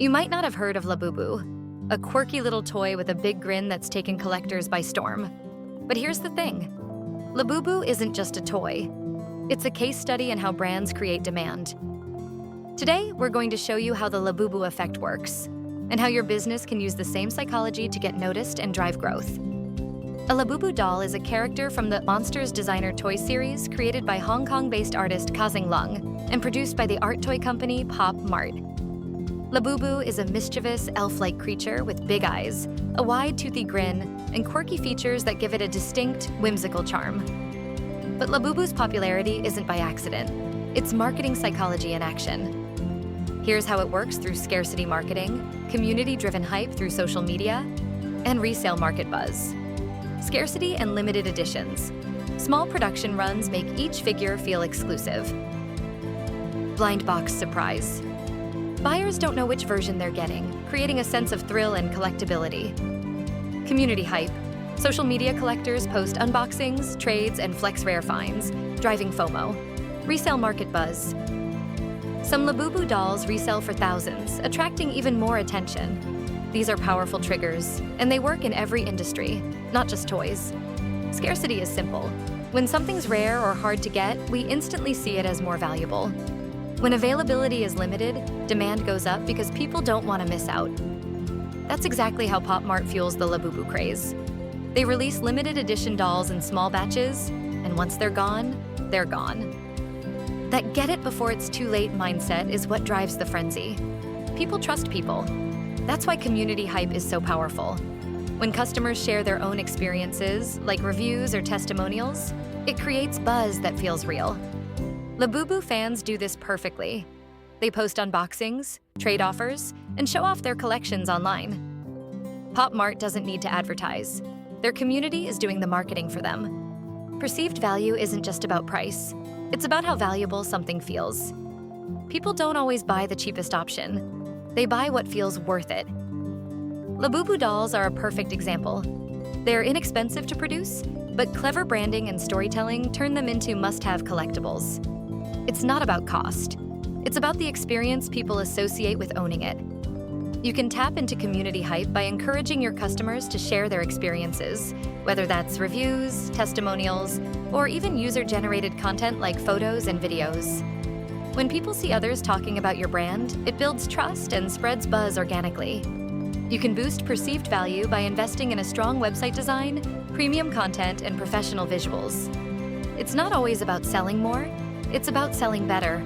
You might not have heard of Labubu, a quirky little toy with a big grin that's taken collectors by storm. But here's the thing. Labubu isn't just a toy. It's a case study in how brands create demand. Today, we're going to show you how the Labubu effect works, and how your business can use the same psychology to get noticed and drive growth. A Labubu doll is a character from the Monsters Designer Toy series created by Hong Kong-based artist Kazing Lung and produced by the art toy company Pop Mart. Labubu is a mischievous, elf-like creature with big eyes, a wide, toothy grin, and quirky features that give it a distinct, whimsical charm. But Labubu's popularity isn't by accident. It's marketing psychology in action. Here's how it works through scarcity marketing, community-driven hype through social media, and resale market buzz. Scarcity and limited editions. Small production runs make each figure feel exclusive. Blind box surprise. Buyers don't know which version they're getting, creating a sense of thrill and collectability. Community hype. Social media collectors post unboxings, trades, and flex rare finds, driving FOMO. Resale market buzz. Some Labubu dolls resell for thousands, attracting even more attention. These are powerful triggers, and they work in every industry, not just toys. Scarcity is simple. When something's rare or hard to get, we instantly see it as more valuable. When availability is limited, demand goes up because people don't want to miss out. That's exactly how Pop Mart fuels the Labubu craze. They release limited edition dolls in small batches, and once they're gone, they're gone. That get it before it's too late mindset is what drives the frenzy. People trust people. That's why community hype is so powerful. When customers share their own experiences, like reviews or testimonials, it creates buzz that feels real. Labubu fans do this perfectly. They post unboxings, trade offers, and show off their collections online. Pop Mart doesn't need to advertise. Their community is doing the marketing for them. Perceived value isn't just about price. It's about how valuable something feels. People don't always buy the cheapest option. They buy what feels worth it. Labubu dolls are a perfect example. They're inexpensive to produce, but clever branding and storytelling turn them into must-have collectibles. It's not about cost. It's about the experience people associate with owning it. You can tap into community hype by encouraging your customers to share their experiences, whether that's reviews, testimonials, or even user-generated content like photos and videos. When people see others talking about your brand, it builds trust and spreads buzz organically. You can boost perceived value by investing in a strong website design, premium content, and professional visuals. It's not always about selling more, it's about selling better.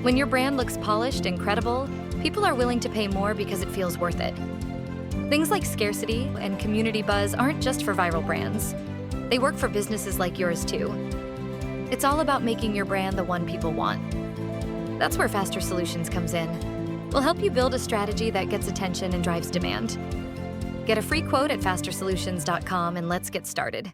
When your brand looks polished and credible, people are willing to pay more because it feels worth it. Things like scarcity and community buzz aren't just for viral brands. They work for businesses like yours too. It's all about making your brand the one people want. That's where Faster Solutions comes in. We'll help you build a strategy that gets attention and drives demand. Get a free quote at fastersolutions.com and let's get started.